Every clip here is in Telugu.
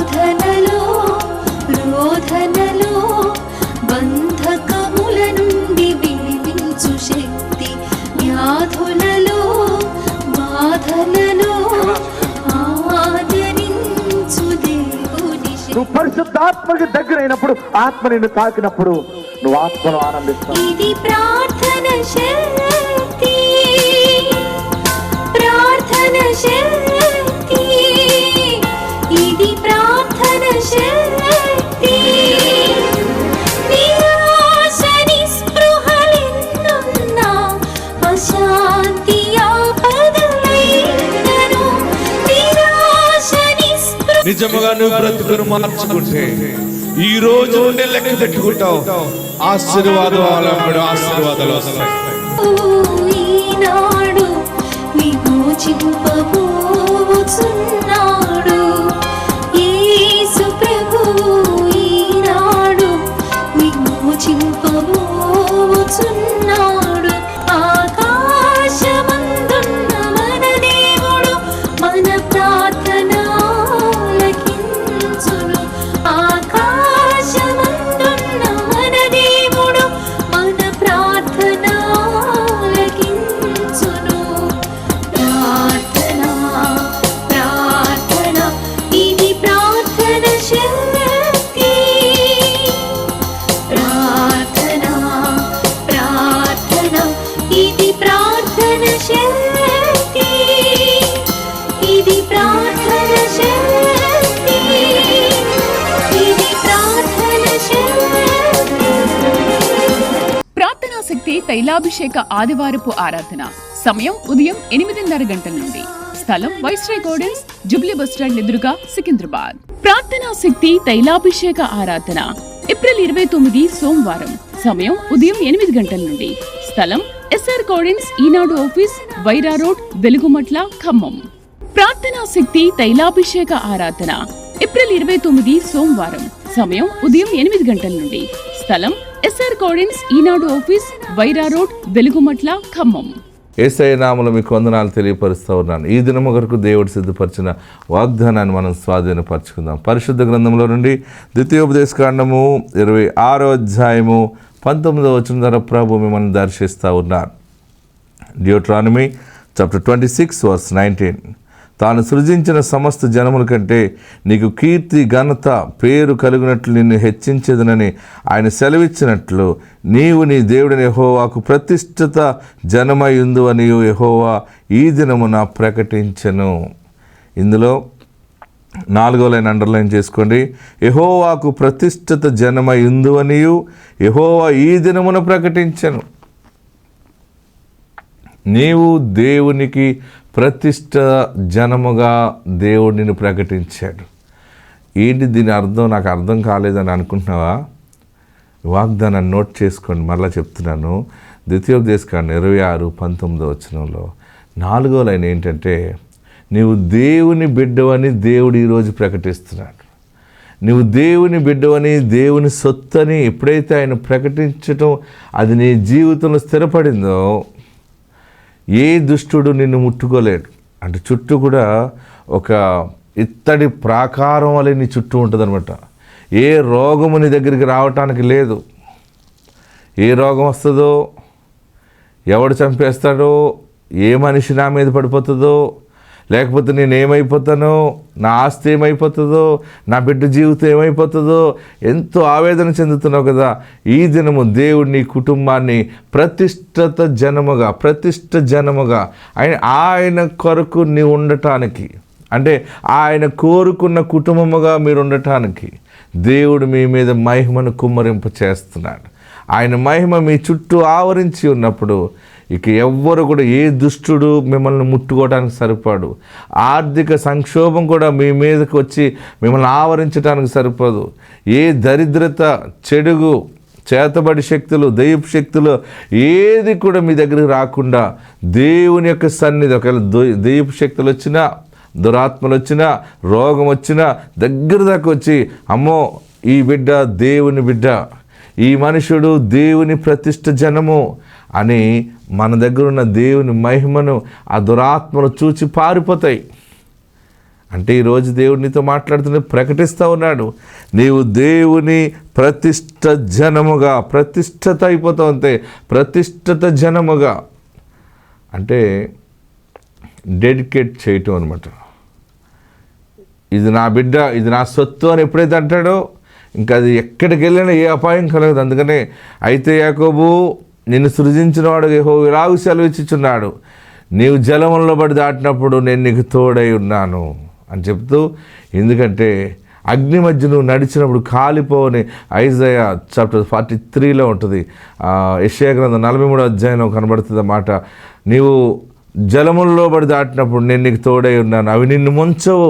శోధనలో రోధనలో బంధకముల నుండి విడిపించు శక్తి, వ్యాధులలో బాధలలో ఆదరించు దేవుని శక్తి. నువ్వు పరిశుద్ధాత్మకి దగ్గర అయినప్పుడు, ఆత్మ నిన్ను తాకినప్పుడు నువ్వు ఆత్మను ఆనందిస్తావు. ఇది ప్రార్థన శక్తి, ప్రార్థన శక్తి, ఇది ప్రార్థన శక్తి. నిరాశ నిస్పృహలెన్నున్నా అశాంతి ఆపదలైనను, నిరాశ నిస్పృహ. నిజముగా నువ్వు బ్రతుకును మార్చుకుంటే ఈ రోజు ఉండే లెక్క పెట్టుకుంటావు. ఆశీర్వాదాలు వస్తాయి. ఈనాడు విమోచింపబోచున్నాడు యేసు ప్రభువు, ఈనాడు విమోచింపబోచున్నాడు. ఆకాశమందున్న మన దేవుడు మన ప్రార్థన ఆలకించును. ఆకాశమందున్న మన దేవుడు మన ప్రార్థన ఆలకించును. ప్రార్థన ప్రార్థన ఇది ప్రార్థన శక్తి, ప్రార్థన ప్రార్థన ఇది ప్రార్థన శక్తి, ఇది ప్రార్థన శక్తి, ఇది ప్రార్థన శక్తి. ప్రార్థనా శక్తి తైలాభిషేక ఆదివారపు ఆరాధన. సమయం ఉదయం 8:30 గంటల నుండి. స్థలం వైస్రాయ్ గార్డెన్స్, జూబ్లీ బస్టాండ్ ఎదురుగా, సికింద్రాబాద్. ప్రార్థనా శక్తి తైలాభిషేక ఆరాధన ఏప్రిల్ 29 సోమవారం. సమయం ఉదయం 8 గంటల నుండి. స్థలం ఎస్ఆర్ గార్డెన్స్, ఈనాడు ఆఫీస్, వైరా రోడ్, వెలుగుమట్ల, ఖమ్మం. ప్రార్థనా శక్తి తైలాభిషేక ఆరాధన ఏప్రిల్ 29 సోమవారం. సమయం ఉదయం 8 గంటల నుండి. స్థలం ఎస్ఆర్ గార్డెన్స్, ఈనాడు ఆఫీస్, వైరా రోడ్, వెలుగుమట్ల, ఖమ్మం. యేసయ్య నామములో మీకు వందనాలు తెలియపరుస్తూ ఉన్నాను. ఈ దినము వరకు దేవుడు సిద్ధపరిచిన వాగ్దానాన్ని మనం స్వాధీనపరచుకుందాం. పరిశుద్ధ గ్రంథంలో నుండి ద్వితీయోపదేశకాండము 26వ అధ్యాయము 19వ వచనం ద్వారా ప్రభు మిమ్మల్ని దర్శిస్తూ ఉన్నారు. Deuteronomy chapter 26 verse 19. తాను సృజించిన సమస్త జనముల కంటే నీకు కీర్తి, ఘనత, పేరు కలిగినట్లు నిన్ను హెచ్చించేదనని ఆయన సెలవిచ్చినట్లు నీవు నీ దేవుడిని యెహోవాకు ప్రతిష్ఠిత జనమయుందు అని యెహోవా ఈ దినమున ప్రకటించెను. ఇందులో 4వ లైన్ అండర్లైన్ చేసుకోండి. యెహోవాకు ప్రతిష్ఠిత జనమయుందు అని యెహోవా ఈ దినమున ప్రకటించెను. నీవు దేవునికి ప్రతిష్ఠ జనముగా దేవుడిని ప్రకటించాడు. ఏంటి దీని అర్థం? నాకు అర్థం కాలేదని అనుకుంటున్నావా? వాగ్దానాన్ని నోట్ చేసుకోండి. మరలా చెప్తున్నాను. ద్వితీయోపదేశకాండం 26:19 వచనంలో 4వ లైన్ ఏంటంటే, నీవు దేవుని బిడ్డవని దేవుడు ఈరోజు ప్రకటిస్తున్నాడు. నువ్వు దేవుని బిడ్డవని, దేవుని సొత్తని ఎప్పుడైతే ఆయన ప్రకటించటం అది నీ జీవితంలో స్థిరపడిందో, ఏ దుష్టుడు నిన్ను ముట్టుకోలేడు. అంటే చుట్టూ కూడా ఒక ఇత్తడి ప్రాకారం వలె నీ చుట్టూ ఉంటుందన్నమాట. ఏ రోగము నీ దగ్గరికి రావటానికి లేదు. ఏ రోగం వస్తుందో, ఎవడు చంపేస్తాడో, ఏ మనిషి నా మీద పడిపోతుందో, లేకపోతే నేను ఏమైపోతానో, నా ఆస్తి ఏమైపోతుందో, నా బిడ్డ జీవితం ఏమైపోతుందో ఎంతో ఆవేదన చెందుతున్నావు కదా. ఈ దినము దేవుడు నీ కుటుంబాన్ని ప్రతిష్ఠిత జనముగా ఆయన కొరకు నీవు ఉండటానికి, అంటే ఆయన కోరుకున్న కుటుంబముగా మీరు ఉండటానికి దేవుడు మీ మీద మహిమను కుమ్మరింప చేస్తున్నాడు. ఆయన మహిమ మీ చుట్టూ ఆవరించి ఉన్నప్పుడు ఇక ఎవ్వరు కూడా, ఏ దుష్టుడు మిమ్మల్ని ముట్టుకోవడానికి సరిపడు. ఆర్థిక సంక్షోభం కూడా మీ మీదకి వచ్చి మిమ్మల్ని ఆవరించడానికి సరిపోదు. ఏ దరిద్రత, చెడుగు, చేతబడి శక్తులు, దైవపు శక్తులు ఏది కూడా మీ దగ్గరికి రాకుండా దేవుని యొక్క సన్నిధి, ఒకవేళ దైవపు శక్తులు వచ్చినా, దురాత్మలు వచ్చినా, రోగం వచ్చినా దగ్గర దాకా వచ్చి, అమ్మో ఈ బిడ్డ దేవుని బిడ్డ, ఈ మనుషుడు దేవుని ప్రతిష్ఠ జనము అని మన దగ్గర ఉన్న దేవుని మహిమను ఆ దురాత్మలు చూచి పారిపోతాయి. అంటే ఈరోజు దేవుడు నీతో మాట్లాడుతూ ప్రకటిస్తూ ఉన్నాడు, నీవు దేవుని ప్రతిష్ఠ జనముగా, ప్రతిష్ఠత అయిపోతావు అంతే, ప్రతిష్ఠిత జనముగా అంటే డెడికేట్ చేయటం అనమాట. ఇది నా బిడ్డ, ఇది నా సొత్తు అని ఎప్పుడైతే అంటాడో ఇంకా అది ఎక్కడికి వెళ్ళినా ఏ అపాయం కలగదు. అందుకనే అయితే యాకోబు నిన్ను సృజించిన వాడు యెహోవా ఇలాగు సెలవిచ్చుచున్నాడు, నీవు జలములలో పడి దాటినప్పుడు నేను నీకు తోడై ఉన్నాను అని చెప్తూ, ఎందుకంటే అగ్ని మధ్య నువ్వు నడిచినప్పుడు కాలిపోవని ఐజయా చాప్టర్ 43లో ఉంటుంది, యెషయా గ్రంథం 43వ అధ్యాయంలో కనబడుతుంది అన్నమాట. నీవు జలముల్లో పడి దాటినప్పుడు నేను నీకు తోడై ఉన్నాను, అవి నిన్ను ముంచవు.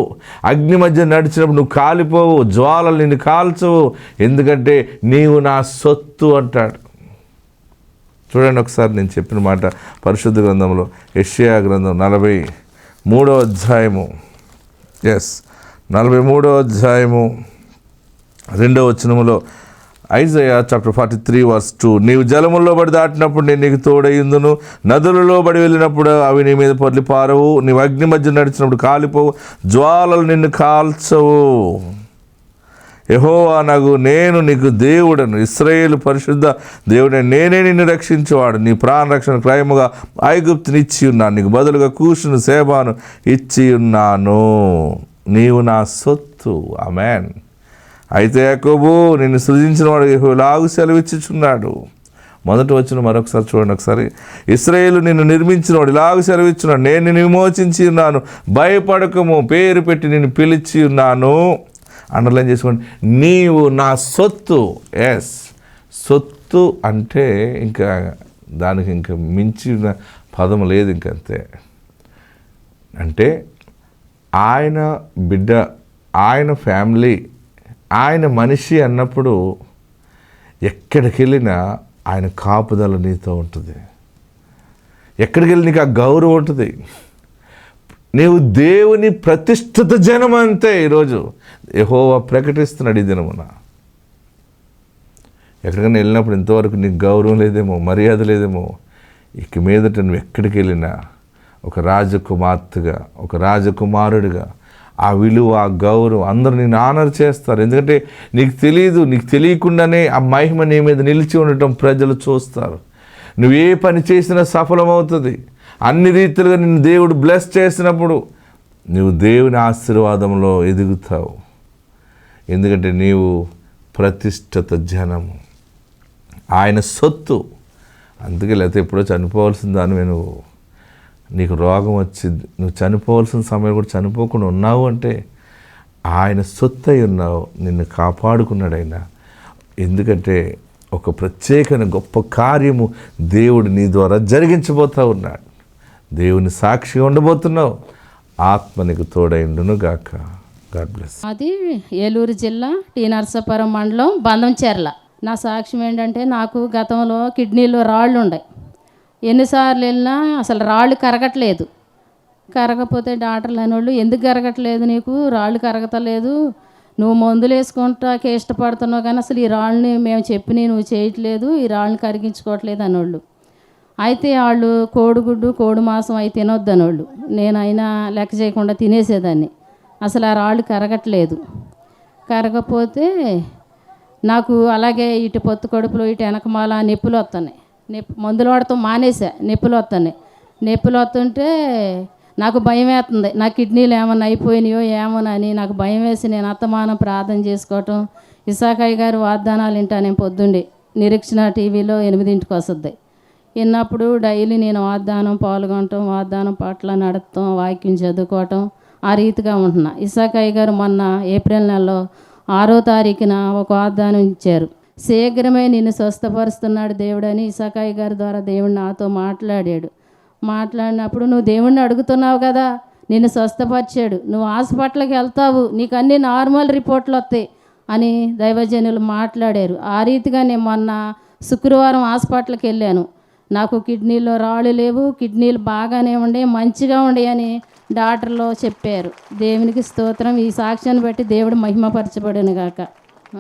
అగ్ని మధ్య నడిచినప్పుడు నువ్వు కాలిపోవు, జ్వాలలు నిన్ను కాల్చవు, ఎందుకంటే నీవు నా సొత్తు అంటాడు. చూడండి ఒకసారి నేను చెప్పిన మాట పరిశుద్ధ గ్రంథంలో యెషయా గ్రంథం 43వ అధ్యాయము 43వ అధ్యాయము 2వ వచనములో ఐజయా చాప్టర్ 43 వర్స్ 2, నీవు జలముల్లో పడి దాటినప్పుడు నేను నీకు తోడయ్యుందును, నదులలో పడి వెళ్ళినప్పుడు అవి నీ మీద పొర్లి పారవు, నీవు అగ్ని మధ్య నడిచినప్పుడు కాలిపోవు, జ్వాలలు నిన్ను కాల్చవు. యెహోవా నగు నేను నీకు దేవుడను, ఇశ్రాయేలు పరిశుద్ధ దేవుడని నేనే నిన్ను రక్షించేవాడు, నీ ప్రాణ రక్షణ క్రయముగా ఐగుప్తుని ఇచ్చి ఉన్నాను, నీకు బదులుగా కూషును సేబాను ఇచ్చి ఉన్నాను, నీవు నా సొత్తు. ఆమేన్. అయితే యాకోబు నిన్ను సృజించిన వాడు యెహోవాలాగు సెలవిచ్చుచున్నాడు. మొదటి వచ్చిన మరొకసారి చూడండి ఒకసారి. ఇశ్రాయేలు నిన్ను నిర్మించిన వాడు ఇలాగ సెలవిచ్చున్నాడు, నేను నిన్ను విమోచించి ఉన్నాను, భయపడకము, పేరు పెట్టి నిన్ను పిలిచి ఉన్నాను. అండర్లైన్ చేసుకోండి, నీవు నా సొత్తు. ఎస్, సొత్తు అంటే ఇంకా దానికి ఇంకా మించిన పదం లేదు ఇంకంతే. అంటే ఆయన బిడ్డ, ఆయన ఫ్యామిలీ, ఆయన మనిషి అన్నప్పుడు ఎక్కడికి వెళ్ళినా ఆయన కాపుదల నీతో ఉంటుంది. ఎక్కడికి వెళ్ళి నీకు ఆ గౌరవం ఉంటుంది. నీవు దేవుని ప్రతిష్ఠిత జనం అంతే. ఈరోజు యెహోవా ప్రకటిస్తున్నాడు ఈ దినమున. ఎక్కడికైనా వెళ్ళినప్పుడు ఇంతవరకు నీకు గౌరవం లేదేమో, మర్యాద లేదేమో, ఇక మీదట నువ్వు ఎక్కడికి వెళ్ళినా ఒక రాజకుమార్తెగా, ఒక రాజకుమారుడిగా ఆ విలువ, ఆ గౌరవం అందరూ నేను ఆనర్ చేస్తారు. ఎందుకంటే నీకు తెలియదు, నీకు తెలియకుండానే ఆ మహిమ నీ మీద నిలిచి ఉండటం ప్రజలు చూస్తారు. నువ్వు ఏ పని చేసినా సఫలమవుతుంది. అన్ని రీతిలుగా నిన్ను దేవుడు బ్లెస్ చేసినప్పుడు నువ్వు దేవుని ఆశీర్వాదంలో ఎదుగుతావు. ఎందుకంటే నీవు ప్రతిష్ఠిత జనము, ఆయన సొత్తు. అందుకే లేకపోతే ఎప్పుడో చనిపోవాల్సిన దానివే నువ్వు. నీకు రోగం వచ్చింది, నువ్వు చనిపోవాల్సిన సమయం కూడా చనిపోకుండా ఉన్నావు అంటే ఆయన సొత్తు అయి ఉన్నావు. నిన్ను కాపాడుకున్నాడు ఆయన. ఎందుకంటే ఒక ప్రత్యేకమైన గొప్ప కార్యము దేవుడు నీ ద్వారా జరిగించబోతూ ఉన్నాడు. దేవుని సాక్షిగా ఉండబోతున్నావు. ఆత్మ నీకు తోడైండును గాక. God bless. అది ఏలూరు జిల్లా టీ నరసాపురం మండలం బంధంచెర్ల. నా సాక్ష్యం ఏంటంటే, నాకు గతంలో కిడ్నీలో రాళ్ళు ఉన్నాయి. ఎన్నిసార్లు వెళ్ళినా అసలు రాళ్ళు కరగట్లేదు. కరగపోతే డాక్టర్లు అనేవాళ్ళు, ఎందుకు కరగట్లేదు, నీకు రాళ్ళు కరగతలేదు, నువ్వు మందులు వేసుకుంటాకే ఇష్టపడుతున్నావు కానీ అసలు ఈ రాళ్ళని మేము చెప్పి నువ్వు చేయట్లేదు, ఈ రాళ్ళని కరిగించుకోవట్లేదు అనేవాళ్ళు. అయితే వాళ్ళు కోడిగుడ్డు, కోడి మాంసం అవి తినొద్దు అనేవాళ్ళు. నేనైనా లెక్క చేయకుండా తినేసేదాన్ని. అసలు ఆ రాళ్ళు కరగట్లేదు. కరగపోతే నాకు అలాగే ఇటు పొత్తు కడుపులో, ఇటు వెనకమాల నొప్పులు వస్తున్నాయి. మందులు వాడతాం మానేసా, నొప్పులు వస్తున్నాయి. నొప్పులు వస్తుంటే నాకు భయం వేస్తుంది, నా కిడ్నీలు ఏమన్నా అయిపోయినాయో ఏమోనని నాకు భయం వేసి నేను అత్తమానం ప్రార్థన చేసుకోవటం. ఇసాకయ్య గారు వాగ్దానాలు వింటా నేను పొద్దుండి. నిరీక్షణ టీవీలో 8ంటికి వస్తుంది. విన్నప్పుడు డైలీ నేను వాగ్దానం పాల్గొనటం, వాగ్దానం పట్ల నడపటం, వాక్యం చదువుకోవటం, ఆ రీతిగా ఉంటున్నా. ఇసాకయ్య గారు మొన్న ఏప్రిల్ నెలలో 6వ తారీఖున ఒక వాగ్దానం ఇచ్చారు. శీఘ్రమే నిన్ను స్వస్థపరుస్తున్నాడు దేవుడని ఇసాకయ్య గారి ద్వారా దేవుడు నాతో మాట్లాడాడు. మాట్లాడినప్పుడు, నువ్వు దేవుడిని అడుగుతున్నావు కదా, నిన్ను స్వస్థపరిచాడు, నువ్వు హాస్పిటల్కి వెళ్తావు, నీకు అన్ని నార్మల్ రిపోర్ట్లు వస్తాయి అని దైవజనులు మాట్లాడారు. ఆ రీతిగా నేను మొన్న శుక్రవారం హాస్పిటల్కి వెళ్ళాను. నాకు కిడ్నీలో రాళ్ళు లేవు, కిడ్నీలు బాగానే ఉండే, మంచిగా ఉండే అని డాక్టర్లు చెప్పారు. దేవునికి స్తోత్రం. ఈ సాక్ష్యాన్ని బట్టి దేవుడు మహిమపరచబడును గాక.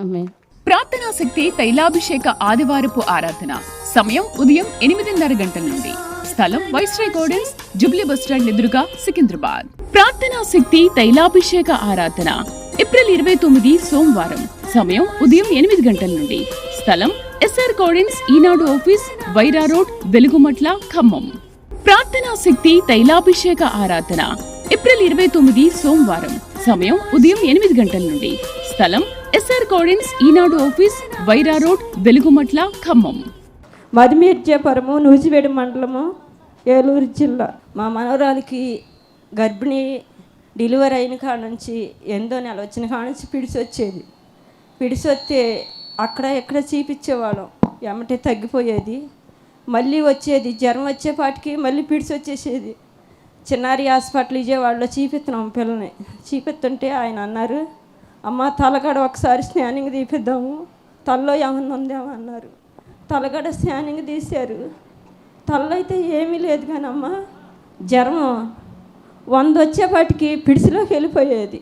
ఆమేన్. ప్రార్థనా శక్తి తైలాభిషేక ఆదివారపు ఆరాధన సమయం ఉదయం 8:30 గంటల నుండి. స్థలం వైస్రాయ్ గార్డెన్స్, జూబ్లీ బస్టాండ్ ఎదురుగా, సికింద్రాబాద్. ప్రార్థనా శక్తి తైలాభిషేక ఆరాధన ఏప్రిల్ 29 సోమవారం. సమయం ఉదయం 8 గంటల నుండి. స్థలం ఎస్ఆర్ గార్డెన్స్, ఈనాడు ఆఫీస్, వైరా రోడ్, వెలుగుమట్ల, ఖమ్మం. ప్రార్థనా శక్తి తైలాభిషేక ఆరాధన ఏప్రిల్ 29 సోమవారం. సమయం ఉదయం 8 గంటల నుండి. స్థలం ఎస్ఆర్ గార్డెన్స్, ఈనాడు ఆఫీస్, వైరా రోడ్, వెలుగుమట్ల, ఖమ్మం. మదిమీర్జాపురము, నూజివేడి మండలము, ఏలూరు జిల్లా. మా మనవరాలికి గర్భిణీ డెలివరీ అయిన కాడ నుంచి 8వ నెల వచ్చిన కాడ నుంచి పిడిసి వస్తే అక్కడ ఎక్కడ చూపించేవాళ్ళం, ఎమ్మటే తగ్గిపోయేది, మళ్ళీ వచ్చేది. జ్వరం వచ్చేపాటికి మళ్ళీ పిడిసి వచ్చేసేది. చిన్నారి హాస్పిటల్ విజయవాడలో చూపిస్తున్నాం పిల్లని. చూపిస్తుంటే ఆయన అన్నారు, అమ్మ తలగడ ఒకసారి స్కానింగ్ తీపిద్దాము, తలలో ఏమన్నా ఉందేమో అన్నారు. తలగడ స్కానింగ్ తీశారు. తలలో అయితే ఏమీ లేదు, కానీ అమ్మ జ్వరం 100 వచ్చేపాటికి పిడిసిలోకి వెళ్ళిపోయేది.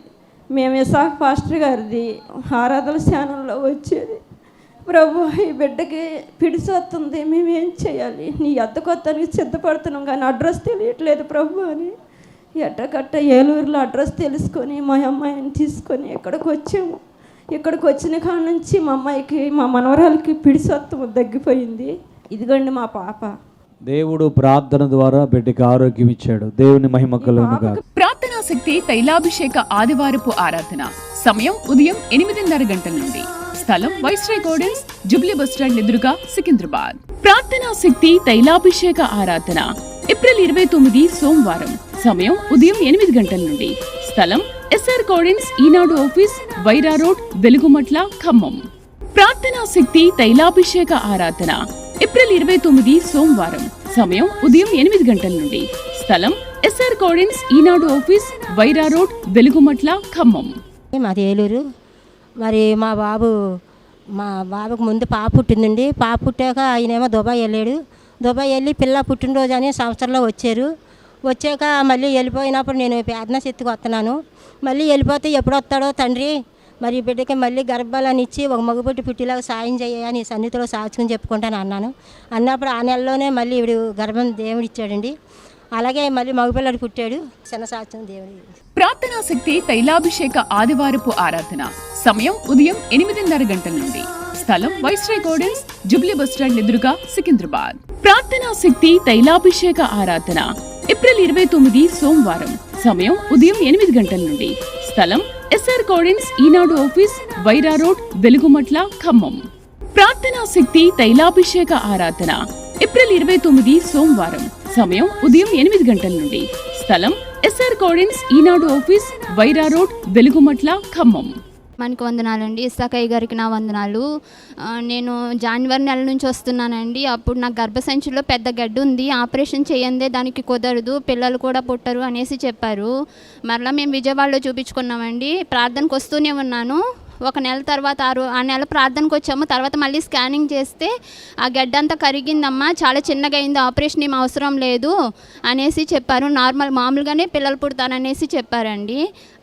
మేము విశాఖ పాస్టర్ గారిది ఆరాధన స్థానంలో వచ్చేది. ప్రభు, ఈ బిడ్డకి పిడిసి వస్తుంది, మేమేం చేయాలి, నీ కొత్తనికి సిద్ధపడుతున్నాం కానీ అడ్రస్ తెలియట్లేదు ప్రభు అని ఎట్టకట్ట ఏలూరులో అడ్రస్ తెలుసుకొని మా అమ్మాయిని తీసుకొని ఇక్కడికి వచ్చాము. ఇక్కడికి వచ్చిన కాడ నుంచి మా అమ్మాయికి, మా మనవరాలకి పిడిసత్వం తగ్గిపోయింది. ఇదిగోండి మా పాప. దేవుడు ప్రార్థన ద్వారా బిడ్డకి ఆరోగ్యం ఇచ్చాడు. దేవుని మహిమ కలుగునుగా. ప్రార్థనా శక్తి తైలాభిషేక ఆదివారపు ఆరాధన సమయం ఉదయం 8:30 గంటల నుండి. స్థలం వైస్రాయ్ గార్డెన్స్, జూబ్లీ బస్టాండ్ ఎదురుగా, సికింద్రాబాద్. ప్రార్థనా శక్తి తైలాభిషేక ఆరాధన ఏప్రిల్ 29 సోమవారం. సమయం ఉదయం 8 గంటల నుండి. స్థలం ఎస్ఆర్ గార్డెన్స్, ఈనాడు ఆఫీస్, వైరా రోడ్, వెలుగుమట్ల, ఖమ్మం. ప్రార్థనా శక్తి తైలాభిషేక ఆరాధన ఏప్రిల్ 29 సోమవారం. సమయం ఉదయం 8 గంటల నుండి. స్థలం ఎస్ఆర్ గార్డెన్స్, ఈనాడు ఆఫీస్, వైరా రోడ్, వెలుగుమట్ల, ఖమ్మం. మాది ఏలూరు. మరి మా బాబుకు ముందు పాప పుట్టిందండి. పాప పుట్టాక ఆయనేమో దుబాయ్ వెళ్ళాడు. దుబాయ్ వెళ్ళి పిల్ల పుట్టినరోజు అని సంవత్సరంలో వచ్చాక మళ్ళీ వెళ్ళిపోయినప్పుడు నేను ప్రార్థన శక్తికి వస్తున్నాను. మళ్ళీ వెళ్ళిపోతే ఎప్పుడు వస్తాడో తండ్రి, మరి బిడ్డకి మళ్ళీ గర్భాలను ఇచ్చి ఒక మగబుట్టి పుట్టిలాగా సాయం చేయని సన్నిధిలో సాక్షుని చెప్పుకుంటాను అన్నప్పుడు ఆ నెలలోనే మళ్ళీ ఇప్పుడు గర్భం దేవుడు ఇచ్చాడండి. అలాగే మళ్ళీ మగపిల్లడు పుట్టాడు. చిన్న సాక్ష్యం దేవుడు. ప్రార్థనా శక్తి తైలాభిషేక ఆదివారపు ఆరాధన సమయం ఉదయం 8:30 గంటల నుండి. స్థలం వైస్రాయ్ గార్డెన్స్, జూబ్లీ బస్టాండ్ ఎదురుగా, సికింద్రాబాద్. ప్రార్థనా శక్తి తైలాభిషేక ఆరాధన ఏప్రిల్ 29 సోమవారం. సమయం ఉదయం 8 గంటల నుండి. స్థలం ఎస్ఆర్ గార్డెన్స్, ఈనాడు ఆఫీస్, వైరా రోడ్, వెలుగుమట్ల, ఖమ్మం. ప్రార్థనా శక్తి తైలాభిషేక ఆరాధన ఏప్రిల్ 29 సోమవారం. సమయం ఉదయం 8 గంటల నుండి. స్థలం ఎస్ఆర్ గార్డెన్స్, ఈనాడు ఆఫీస్, వైరా రోడ్, వెలుగుమట్ల, ఖమ్మం. మనకు వందనాలండి. ఇస్సాకయ్య గారికి నా వందనాలు. నేను జనవరి నెల నుంచి వస్తున్నానండి. అప్పుడు నాకు గర్భసంచిలో పెద్ద గడ్డ ఉంది, ఆపరేషన్ చేయందే దానికి కుదరదు, పిల్లలు కూడా పుట్టరు అనేసి చెప్పారు. మరలా మేము విజయవాడలో చూపించుకున్నామండి. ప్రార్థనకు వస్తూనే ఉన్నాను. ఒక నెల తర్వాత ఆ నెల ప్రార్థనకు వచ్చాము. తర్వాత మళ్ళీ స్కానింగ్ చేస్తే ఆ గడ్డ అంతా కరిగిందమ్మా, చాలా చిన్నగా అయింది, ఆపరేషన్ ఏం అవసరం లేదు అనేసి చెప్పారు. మామూలుగానే పిల్లలు పుడతాననేసి చెప్పారండి.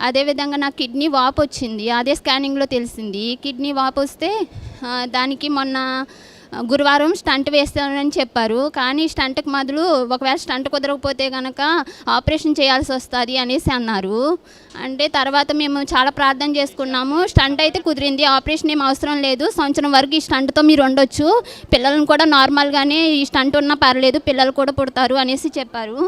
అదేవిధంగా నాకు కిడ్నీ వాపు వచ్చింది. అదే స్కానింగ్లో తెలిసింది. కిడ్నీ వాపు వస్తే దానికి మొన్న గురువారం స్టంట్ వేస్తానని చెప్పారు. కానీ స్టంట్కి మొదలు ఒకవేళ స్టంట్ కుదరకపోతే కనుక ఆపరేషన్ చేయాల్సి వస్తుంది అనేసి అన్నారు. అంటే తర్వాత మేము చాలా ప్రార్థన చేసుకున్నాము. స్టంట్ అయితే కుదిరింది, ఆపరేషన్ ఏం అవసరం లేదు, సంవత్సరం వరకు ఈ స్టంట్తో మీరు ఉండొచ్చు, పిల్లలను కూడా నార్మల్గానే ఈ స్టంట్ ఉన్నా పర్లేదు, పిల్లలు కూడా పుడతారు అనేసి చెప్పారు.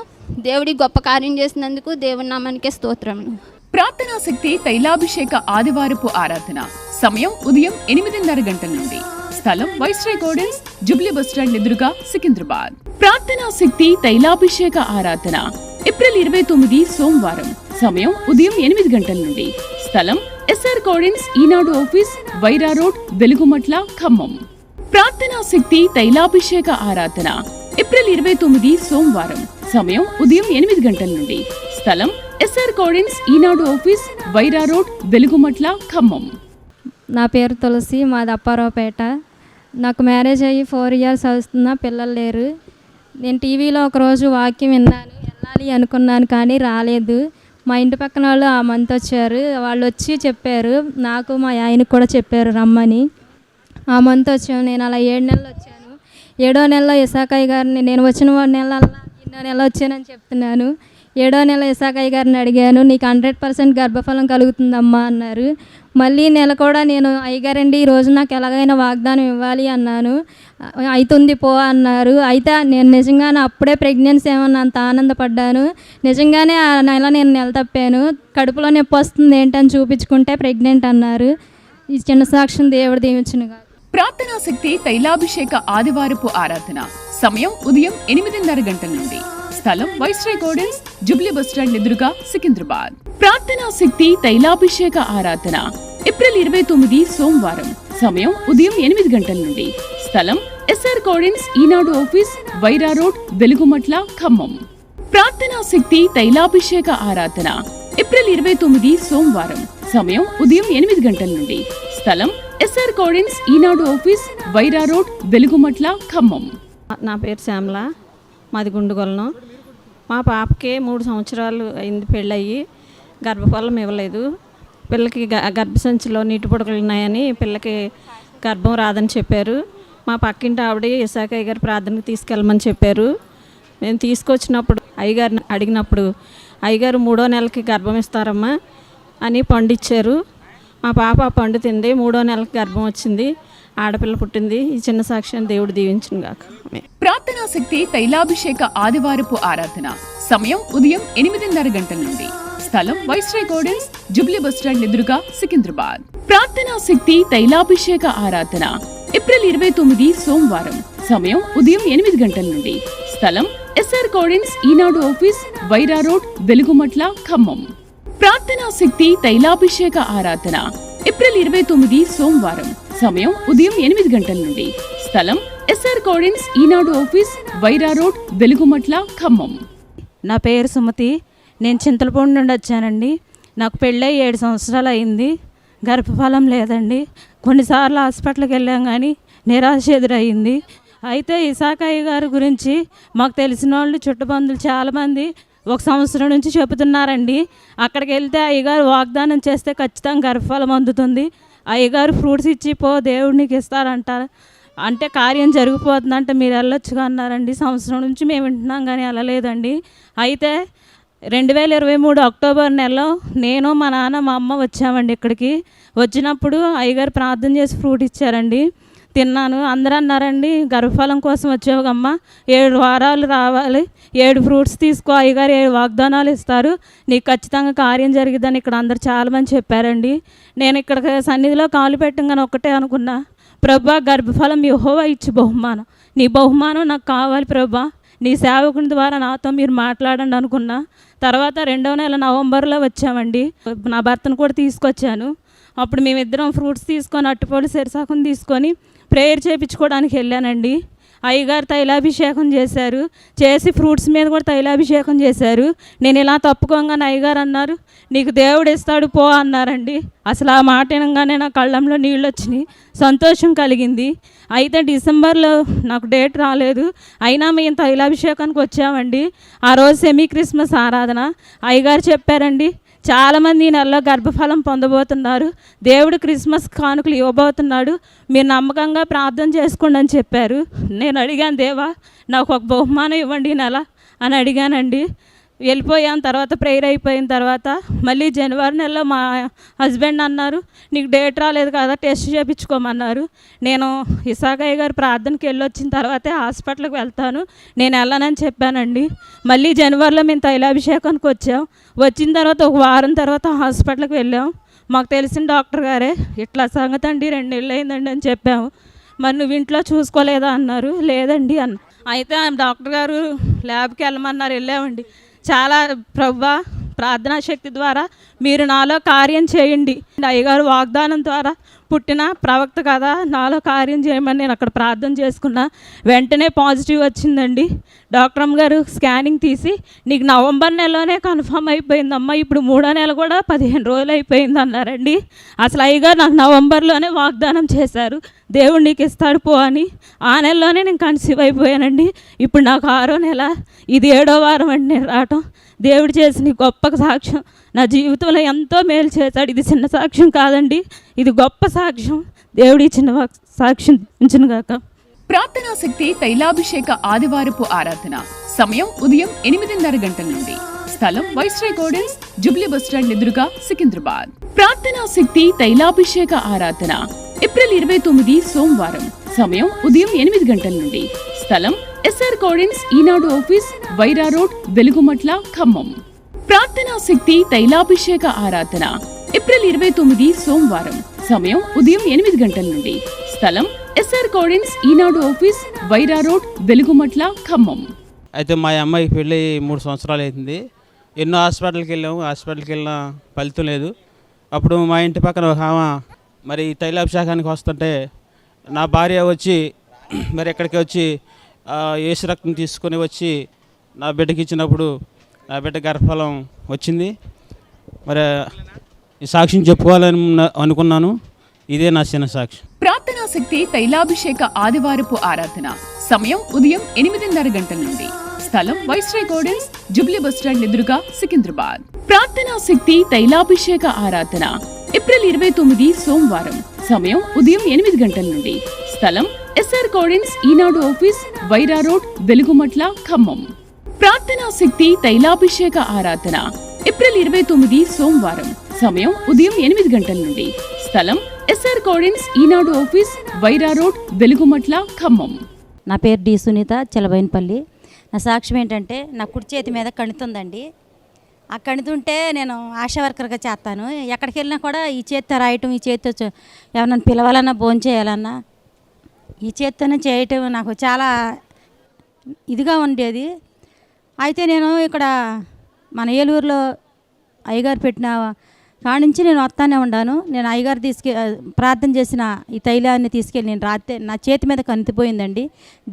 దేవుడి గొప్ప కార్యం చేసినందుకు దేవుని నామానికే స్తోత్రములు. ప్రార్థనా శక్తి తైలాభిషేక ఆదివారపు ఆరాధన సమయం ఉదయం 8:30 గంటల నుండి. స్థలం వైస్రాయ్ గార్డెన్స్, జూబ్లీ బస్టాండ్ ఎదురుగా, సికింద్రాబాద్. ప్రార్థనా శక్తి తైలాభిషేక ఆరాధన ఏప్రిల్ 29 సోమవారం. సమయం ఉదయం 8 గంటల నుండి. స్థలం ఎస్ఆర్ గార్డెన్స్, ఈనాడు ఆఫీస్, వైరా రోడ్, వెలుగుమట్ల, ఖమ్మం. ప్రార్థనా శక్తి తైలాభిషేక ఆరాధన ఏప్రిల్ 29 సోమవారం. సమయం ఉదయం 8 గంటల నుండి. స్థలం ఎస్ఆర్ గార్డెన్స్, ఈనాడు ఆఫీస్, వైరా రోడ్, వెలుగుమట్ల, ఖమ్మం. నా పేరు తులసి, మాది అప్పారావుపేట. నాకు మ్యారేజ్ అయ్యి 4 ఇయర్స్ అవుతున్నా, పిల్లలు లేరు. నేను టీవీలో ఒకరోజు వాక్యం విన్నాను, వెళ్ళాలి అనుకున్నాను కానీ రాలేదు. మా ఇంటి పక్కన వాళ్ళు ఆ మంత్ వచ్చారు. వాళ్ళు వచ్చి చెప్పారు, నాకు మా ఆయనకు కూడా చెప్పారు రమ్మని. ఆ మంత్ వచ్చాను. నేను అలా 7 నెలలు వచ్చాను. 7వ నెలలో ఇసాకయ్య గారిని, నేను వచ్చిన నెల 6వ నెల వచ్చానని చెప్తున్నాను. 7వ నెల ఇసాకయ్య గారిని అడిగాను, నీకు 100% గర్భఫలం కలుగుతుందమ్మా అన్నారు. మళ్ళీ నెల కూడా నేను అయ్యగారండి ఈరోజు నాకు ఎలాగైనా వాగ్దానం ఇవ్వాలి అన్నాను. అవుతుంది పో అన్నారు. అయితే నేను నిజంగానే అప్పుడే ప్రెగ్నెన్సీ ఏమన్నా అంత ఆనందపడ్డాను. నిజంగానే ఆ నెల నేను నెల తప్పాను. కడుపులో నొప్పి వస్తుంది ఏంటని చూపించుకుంటే ప్రెగ్నెంట్ అన్నారు. ఈ చిన్న సాక్ష్యం దేవుడు దీవించునుగా. ప్రార్థనా శక్తి తైలాభిషేక ఆదివారపు ఆరాధన. సమయం ఉదయం 8:30 గంటల నుండి. స్థలం వైస్రాయ్ గార్డెన్స్, జూబ్లీ బస్టాండ్ ఎదురుగా, సికింద్రాబాద్. ప్రార్థనా శక్తి తైలాభిషేక ఆరాధన ఏప్రిల్ 29 సోమవారం. సమయం ఉదయం 8 గంటల నుండి. స్థలం ఎస్ఆర్ గార్డెన్స్, ఈనాడు ఆఫీస్, వైరా రోడ్, వెలుగుమట్ల, ఖమ్మం. ప్రార్థనా శక్తి తైలాభిషేక ఆరాధన ఏప్రిల్ 29 సోమవారం. సమయం ఉదయం 8 గంటల నుండి. స్థలం ఎస్ఆర్ గార్డెన్స్, ఈనాడు ఆఫీస్, వైరా రోడ్, వెలుగుమట్ల, ఖమ్మం. నా పేరు శ్యామల, మాది గుండుగొలను. మా పాపకి 3 సంవత్సరాలు అయింది పెళ్ళయ్యి, గర్భఫలం ఇవ్వలేదు. పిల్లకి గర్భసంచిలో నీటి పొడకలు ఉన్నాయని పిల్లకి గర్భం రాదని చెప్పారు. మా పక్కింటి ఆవిడ ఇసాకయ్య గారు ప్రార్థనకు తీసుకెళ్ళమని చెప్పారు. మేము తీసుకొచ్చినప్పుడు అయ్యగారిని అడిగినప్పుడు అయ్యగారు 3వ నెలకి గర్భం ఇస్తారమ్మా అని పండు ఇచ్చారు. మా పాప ఆ పండు తింది. 3వ నెలకి గర్భం వచ్చింది, ఆడపిల్ల పుట్టింది. ఈ చిన్న సాక్ష్యం దేవుడు దీవించును గాక. ప్రార్థనా శక్తి తైలాభిషేక ఆదివారపు ఆరాధన. సమయం ఉదయం 8:30 గంటల నుండి. స్థలం వైస్రాయ్ గార్డెన్స్, జూబ్లీ బస్టాండ్ ఎదురుగా, సికింద్రాబాద్. ప్రార్థనా శక్తి తైలాభిషేక ఆరాధన ఏప్రిల్ 29 సోమవారం. సమయం ఉదయం 8 గంటల నుండి. స్థలం ఎస్ఆర్ గార్డెన్స్, ఈనాడు ఆఫీస్, వైరా రోడ్, వెలుగుమట్ల, ఖమ్మం. ప్రార్థనా శక్తి తైలాభిషేక ఆరాధన ఏప్రిల్ 29 సోమవారం. సమయం ఉదయం 8 గంటల నుండి. స్థలం ఎస్ఆర్ గార్డెన్స్, ఈనాడు ఆఫీస్, వైరా రోడ్, వెలుగుమట్ల, ఖమ్మం. నా పేరు సుమతి, నేను చింతలపూడి నుండి వచ్చానండి. నాకు పెళ్ళై 7 సంవత్సరాలు అయింది, గర్భఫలం లేదండి. కొన్నిసార్లు హాస్పిటల్కి వెళ్ళాం కానీ నిరాశ ఎదురయ్యింది. అయితే ఇసాకయ్య గారి గురించి మాకు తెలిసిన వాళ్ళు చుట్టుబంధులు చాలామంది 1 సంవత్సరం నుంచి చెబుతున్నారండి. అక్కడికి వెళ్తే అయ్యగారు వాగ్దానం చేస్తే ఖచ్చితంగా గర్భఫలం అందుతుంది, అయ్యగారు ఫ్రూట్స్ ఇచ్చి పో దేవుడు నీకు ఇస్తారంటారు, అంటే కార్యం జరిగిపోతుందంటే మీరు వెళ్ళొచ్చుగా అన్నారండి. సంవత్సరం నుంచి మేము వింటున్నాం కానీ వెళ్ళలేదండి. అయితే 2023 అక్టోబర్ నెలలో నేను, మా నాన్న, మా అమ్మ వచ్చామండి ఇక్కడికి. వచ్చినప్పుడు అయ్యగారు ప్రార్థన చేసి ఫ్రూట్ ఇచ్చారండి, తిన్నాను. అందరూ అన్నారండి, గర్భఫలం కోసం వచ్చావుగమ్మా, 7 వారాలు రావాలి, 7 ఫ్రూట్స్ తీసుకో, అయ్యగారు 7 వాగ్దానాలు ఇస్తారు, నీకు ఖచ్చితంగా కార్యం జరిగిద్దని ఇక్కడ అందరు చాలామంది చెప్పారండి. నేను ఇక్కడ సన్నిధిలో కాలు పెట్టంగానే ఒక్కటే అనుకున్నా, ప్రభా గర్భఫలం యెహోవా ఇచ్చి బహుమానం, నీ బహుమానం నాకు కావాలి ప్రభా, నీ సేవకుని ద్వారా నాతో మీరు మాట్లాడండి అనుకున్నా. తర్వాత 2వ నెల నవంబర్లో వచ్చామండి. నా భర్తను కూడా తీసుకొచ్చాను. అప్పుడు మేమిద్దరం ఫ్రూట్స్ తీసుకొని అట్టుపొడి సెరసాకం తీసుకొని ప్రేయర్ చేయించుకోవడానికి వెళ్ళానండి. అయ్యగారు తైలాభిషేకం చేశారు, చేసి ఫ్రూట్స్ మీద కూడా తైలాభిషేకం చేశారు. నేను ఇలా తప్పుకోగానే అయ్యగారు అన్నారు, నీకు దేవుడు ఇస్తాడు పో అన్నారండి. అసలు ఆ మాట వినగానే నా కళ్ళంలో నీళ్ళు వచ్చినాయి, సంతోషం కలిగింది. అయితే డిసెంబర్లో నాకు డేట్ రాలేదు, అయినా మేము తైలాభిషేకానికి వచ్చామండి. ఆ రోజు సెమీ క్రిస్మస్ ఆరాధన. అయ్యగారు చెప్పారండి, చాలామంది ఈ నెలలో గర్భఫలం పొందబోతున్నారు, దేవుడు క్రిస్మస్ కానుకలు ఇవ్వబోతున్నాడు, మీరు నమ్మకంగా ప్రార్థన చేసుకోండి అని చెప్పారు. నేను అడిగాను, దేవా నాకు ఒక బహుమానం ఇవ్వండి ఈ నెల అని అడిగానండి. వెళ్ళిపోయాం. తర్వాత ప్రేయర్ అయిపోయిన తర్వాత మళ్ళీ జనవరి నెలలో మా హస్బెండ్ అన్నారు, నీకు డేట్ రాలేదు కదా టెస్ట్ చేయించుకోమన్నారు. నేను ఇసాకయ్య గారు ప్రార్థనకి వెళ్ళొచ్చిన తర్వాతే హాస్పిటల్కి వెళ్తాను, నేను వెళ్ళనని చెప్పానండి. మళ్ళీ జనవరిలో మేము తైలాభిషేకానికి వచ్చాం. వచ్చిన తర్వాత 1 వారం తర్వాత హాస్పిటల్కి వెళ్ళాం. మాకు తెలిసిన డాక్టర్ గారే, ఇట్లా సంగతి అండి 2 నెలలు అయిందండి అని చెప్పాము. మరి నువ్వు ఇంట్లో చూసుకోలేదా అన్నారు. లేదండి అన్న. అయితే డాక్టర్ గారు ల్యాబ్కి వెళ్ళమన్నారు, వెళ్ళామండి. చాలా ప్రభువా ప్రార్థనా శక్తి ద్వారా మీరు నాలో కార్యం చేయండి, అయ్యగారు వాగ్దానం ద్వారా పుట్టిన ప్రవక్త కదా, నాలో కార్యం చేయమని నేను అక్కడ ప్రార్థన చేసుకున్నా. వెంటనే పాజిటివ్ వచ్చిందండి. డాక్టర్ అమ్మ గారు స్కానింగ్ తీసి, నీకు నవంబర్ నెలలోనే కన్ఫర్మ్ అయిపోయిందమ్మా, ఇప్పుడు 3వ నెల కూడా 15 రోజులు అయిపోయింది అన్నారండి. అసలు అయ్యగారు నాకు నవంబర్లోనే వాగ్దానం చేశారు, దేవుడు నీకు ఇస్తాడు పో అని. ఆ నెలలోనే నేను కన్సీవ్ అయిపోయానండి. ఇప్పుడు నాకు 6వ నెల, ఇది 7వ వారం అండి నేను రావటం. దేవుడు చేసిన గొప్ప సాక్ష్యం, నా జీవితంలో ఎంతో మేలు చేశాడు. ఇది చిన్న సాక్ష్యం కాదండి, ఇది గొప్ప సాక్ష్యం. దేవుడి చిన్న సాక్ష్యం ఇచ్చిన గాక. ప్రార్థనా శక్తి తైలాభిషేక ఆదివారపు ఆరాధన. సమయం ఉదయం 8:30 గంటల నుండి. స్థలం వైస్రాయ్ గార్డెన్స్, జూబ్లీ బస్టాండ్ ఎదురుగా, సికింద్రాబాద్. ప్రార్థనా శక్తి తైలాభిషేక ఆరాధన ఏప్రిల్ 29 సోమవారం. సమయం ఉదయం 8 గంటల నుండి. స్థలం ఎస్ఆర్ గార్డెన్స్, ఈనాడు ఆఫీస్, వైరా రోడ్, వెలుగుమట్ల, ఖమ్మం. ప్రార్థనా శక్తి తైలాభిషేక ఆరాధన ఏప్రిల్ 29 సోమవారం. సమయం ఉదయం 8 గంటల నుండి. స్థలం ఎస్ఆర్ గార్డెన్స్, ఈనాడు ఆఫీస్, వైరా రోడ్, వెలుగుమట్ల, ఖమ్మం. అయితే మా అమ్మాయికి పెళ్ళి 3 సంవత్సరాలు అవుతుంది. ఎన్నో హాస్పిటల్కి వెళ్ళాము, వెళ్ళిన ఫలితం లేదు. అప్పుడు మా ఇంటి పక్కన ఒక ఆమె మరి తైలాభిషేకానికి వస్తుంటే నా భార్య వచ్చి మరి ఎక్కడికి వచ్చి ఏసు రక్తం తీసుకొని వచ్చి నా బిడ్డకి ఇచ్చినప్పుడు నా బిడ్డ గర్భఫలం వచ్చింది. మరి ఈ సాక్ష్యం చెప్పుకోవాలని అనుకున్నాను. ఇదే నా చిన్న సాక్ష్యం. ప్రార్థనా శక్తి తైలాభిషేక ఆదివారపు ఆరాధన. సమయం ఉదయం 8:30 గంటల నుండి. స్థలం వైస్రాయ్ గార్డెన్స్, జూబ్లీ బస్టాండ్ ఎదురుగా, సికింద్రాబాద్. ప్రార్థనా శక్తి తైలాభిషేక ఆరాధన ఏప్రిల్ 29 సోమవారం. సమయం ఉదయం 8 గంటల నుండి. స్థలం ఎస్ఆర్ గార్డెన్స్, ఈనాడు ఆఫీస్, వైరా రోడ్, వెలుగుమట్ల, ఖమ్మం. ప్రార్థనా శక్తి తైలాభిషేక ఆరాధన ఏప్రిల్ 29 సోమవారం. సమయం ఉదయం 8 గంటల నుండి. స్థలం ఎస్ఆర్ గార్డెన్స్, ఈనాడు ఆఫీస్, వైరా రోడ్, వెలుగుమట్ల, ఖమ్మం. నా పేరు డి సునీత, చిలబైనపల్లి. నా సాక్ష్యం ఏంటంటే నా కుడి చేతి మీద కణుతుందండి. ఆ కణుతుంటే నేను ఆశా వర్కర్గా చేస్తాను. ఎక్కడికి వెళ్ళినా కూడా ఈ చేతితో రాయటం, ఈ చేతితో ఎవరన్నా పిలవాలన్నా భోజనం చేయాలన్నా ఈ చేతితోనే చేయటం నాకు చాలా ఇదిగా ఉండేది. అయితే నేను ఇక్కడ మన ఏలూరులో అయ్యగారు పెట్టిన కాడ నుంచి నేను వస్తానే ఉన్నాను. నేను అయ్యగారు ప్రార్థన చేసిన ఈ తైలాన్ని తీసుకెళ్ళి నేను రాత్రి నా చేతి మీద కనిపిపోయిందండి.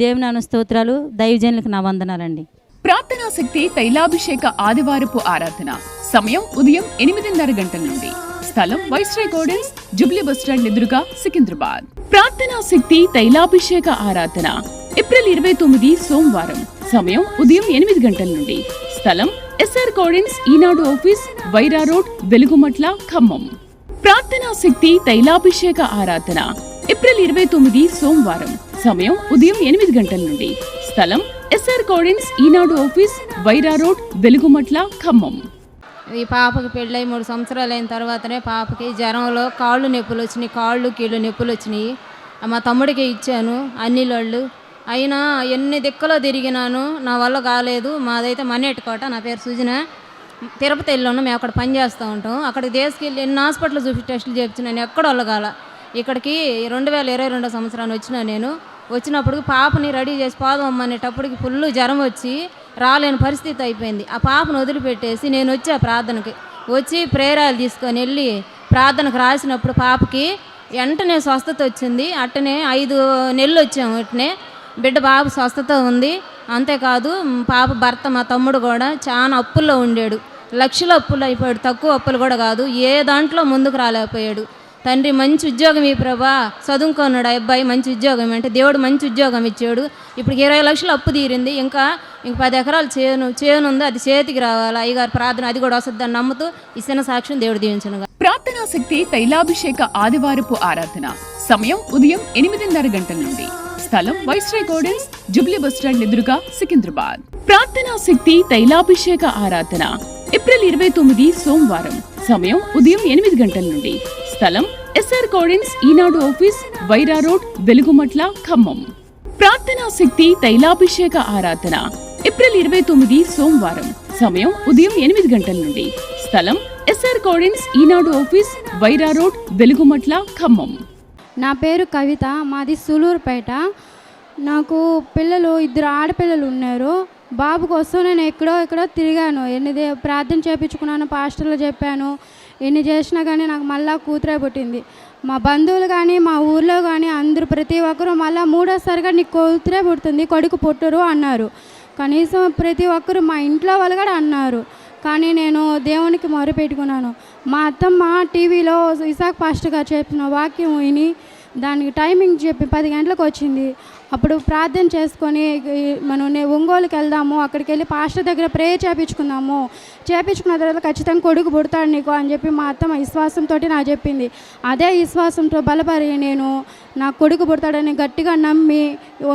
దేవుని స్తోత్రాలు, దైవజనులకు నా వందనాలండి. ప్రార్థనా శక్తి తైలాభిషేక ఆదివారపు ఆరాధన. సమయం ఉదయం 8:30 గంటల నుండి. స్థలం వైస్రాయ్ గార్డెన్స్, జూబ్లీ బస్టాండ్ ఎదురుగా, సికింద్రాబాద్. ప్రార్థనా శక్తి తైలాభిషేక ఆరాధన ఏప్రిల్ 29 సోమవారం. సమయం ఉదయం 8 గంటల నుండి. స్థలం ఎస్ఆర్ గార్డెన్స్, ఈనాడు ఆఫీస్, వైరా రోడ్, వెలుగుమట్ల, ఖమ్మం. ప్రార్థనా శక్తి తైలాభిషేక ఆరాధన ఏప్రిల్ 29 సోమవారం. సమయం ఉదయం 8 గంటల నుండి. స్థలం ఎస్ఆర్ గార్డెన్స్, ఈనాడు ఆఫీస్, వైరా రోడ్, వెలుగుమట్ల, ఖమ్మం. ఈ పాపకి పెళ్ళై 3 సంవత్సరాలు అయిన తర్వాతనే పాపకి జ్వరంలో కాళ్ళు నొప్పులు వచ్చినాయి, కాళ్ళు కీళ్ళు నొప్పులు వచ్చినాయి. మా తమ్ముడికి ఇచ్చాను అన్నిళ్ళు. అయినా ఎన్ని దిక్కులో తిరిగినాను, నా వల్ల కాలేదు. మాదైతే మన్నెట్టుకోట. నా పేరు సుజన. తిరుపతి వెళ్ళాను, మేము అక్కడ పని చేస్తూ ఉంటాం. అక్కడికి తీసుకెళ్ళి ఎన్ని హాస్పిటల్ చూసి టెస్టులు చేయించినాను, ఎక్కడ వాళ్ళగాల. ఇక్కడికి 2022 సంవత్సరాన్ని వచ్చినా నేను. వచ్చినప్పుడు పాపని రెడీ చేసి పోదామనేటప్పటికి ఫుల్ జ్వరం వచ్చి రాలేని పరిస్థితి అయిపోయింది. ఆ పాపను వదిలిపెట్టేసి నేను వచ్చా ప్రార్థనకి. వచ్చి ప్రేరాలు తీసుకొని వెళ్ళి ప్రార్థనకు రాసినప్పుడు పాపకి వెంటనే స్వస్థత వచ్చింది. అట్టనే 5 నెలలు వచ్చాము. అట్టనే బిడ్డ బాబు స్వస్థత ఉంది. అంతేకాదు పాప భర్త మా తమ్ముడు కూడా చాలా అప్పుల్లో ఉండాడు. లక్షల అప్పులు అయిపోయాడు, తక్కువ అప్పులు కూడా కాదు. ఏ దాంట్లో ముందుకు రాలేకపోయాడు. తండ్రి మంచి ఉద్యోగం ఈ ప్రభా, చదువుకున్నాడు అబ్బాయి, మంచి ఉద్యోగం అంటే దేవుడు మంచి ఉద్యోగం ఇచ్చాడు. ఇప్పుడు 20 లక్షలు అప్పు తీరింది. ఇంకా 10 ఎకరాలు చేను ఉంది, అది చేతికి రావాలి. అయ్యగారు ప్రార్థన అది కూడా వస్తుందని నమ్ముతూ ఇచ్చిన సాక్ష్యం దేవుడు దీవించను. ప్రార్థనా శక్తి తైలాభిషేక ఆదివారపు ఆరాధన. సమయం ఉదయం 8:30 గంటల నుండి. స్థలం వైస్రాయ్ గార్డెన్స్, జూబ్లీ బస్టాండ్ ఎదురుగా, సికింద్రాబాద్. ప్రార్థనా శక్తి తైలాభిషేక ఆరాధన ఏప్రిల్ 29 సోమవారం. సమయం ఉదయం 8 గంటల నుండి. స్థలం ఎస్ఆర్ గార్డెన్స్, ఈనాడు ఆఫీస్, వైరా రోడ్, వెలుగుమట్ల, ఖమ్మం. ప్రార్థనా శక్తి తైలాభిషేక ఆరాధన ఏప్రిల్ 29 సోమవారం. సమయం ఉదయం 8 గంటల నుండి. స్థలం ఎస్ఆర్ గార్డెన్స్, ఈనాడు ఆఫీస్, వైరా రోడ్, వెలుగుమట్ల, ఖమ్మం. నా పేరు కవిత, మాది సూలూరుపేట. నాకు పిల్లలు 2 ఆడపిల్లలు ఉన్నారు. బాబు కోసం నేను ఎక్కడో తిరిగాను. ఎన్ని ప్రార్థన చేయించుకున్నాను, పాస్టర్లు చెప్పాను. ఎన్ని చేసినా కానీ నాకు మళ్ళీ కూతురే పుట్టింది. మా బంధువులు కానీ మా ఊర్లో కానీ అందరూ ప్రతి ఒక్కరూ మళ్ళీ 3వసారిగా నీకు కూతురే పుడుతుంది, కొడుకు పుట్టరు అన్నారు. కనీసం ప్రతి ఒక్కరు మా ఇంట్లో వాళ్ళు కూడా అన్నారు. కానీ నేను దేవునికి మొరపెట్టుకున్నాను. మా అత్తమ్మ టీవీలో ఇసాక్ పాస్టర్ గారు చెప్పిన వాక్యం విని దానికి టైమింగ్ చెప్పి 10 గంటలకు వచ్చింది. అప్పుడు ప్రార్థన చేసుకొని మనం ఒంగోలుకి వెళ్దాము, అక్కడికి వెళ్ళి పాస్టర్ దగ్గర ప్రేయర్ చేపించుకున్న తర్వాత ఖచ్చితంగా కొడుకు పుడతాడు నీకు అని చెప్పి మా అత్తమ్మ విశ్వాసంతో నాకు చెప్పింది. అదే విశ్వాసంతో బలపరి నేను నా కొడుకు పుడతాడని గట్టిగా నమ్మి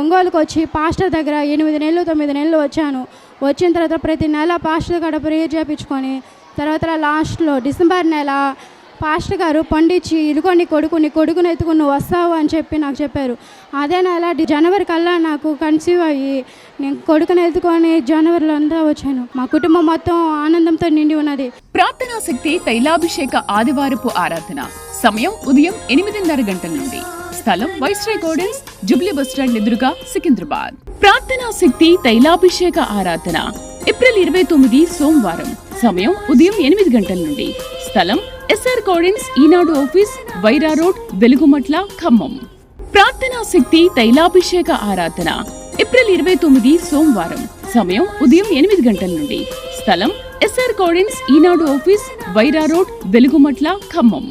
ఒంగోలుకు వచ్చి పాస్టర్ దగ్గర 8 నెలలు 9 నెలలు వచ్చాను. వచ్చిన తర్వాత ప్రతి నెల పాస్టర్ దగ్గర ప్రేయర్ చేయించుకొని తర్వాత లాస్ట్లో డిసెంబర్ నెల పాస్టర్ గారు పండించి ఇదిగో నీ కొడుకుని ఎత్తుకుని నువ్వు వస్తావు అని చెప్పి నాకు చెప్పారు. అదే నెల జనవరి కల్లా నాకు కన్సీవ్ అయ్యి నేను కొడుకుని ఎత్తుకొని జనవరిలో అంతా వచ్చాను. మా కుటుంబం మొత్తం ఆనందంతో నిండి ఉన్నది. ప్రార్థనా శక్తి తైలాభిషేక ఆదివారపు ఆరాధన సమయం ఉదయం 8:30 గంటల నుండి. స్థలం వైస్రాయ్ గార్డెన్స్, జూబ్లీ బస్టాండ్ ఎదురుగా, సికింద్రాబాద్. ప్రార్థనా శక్తి తైలాభిషేక ఆరాధన ఏప్రిల్ 29 సోమవారం. సమయం ఉదయం 8 గంటల నుండి. స్థలం ఎస్ఆర్ గార్డెన్స్, ఈనాడు ఆఫీస్, వైరా రోడ్, వెలుగుమట్ల, ఖమ్మం. ప్రార్థనా శక్తి తైలాభిషేక ఆరాధన ఏప్రిల్ 29 సోమవారం. సమయం ఉదయం 8 గంటల నుండి. స్థలం ఎస్ఆర్ గార్డెన్స్, ఈనాడు ఆఫీస్, వైరా రోడ్, వెలుగుమట్ల, ఖమ్మం.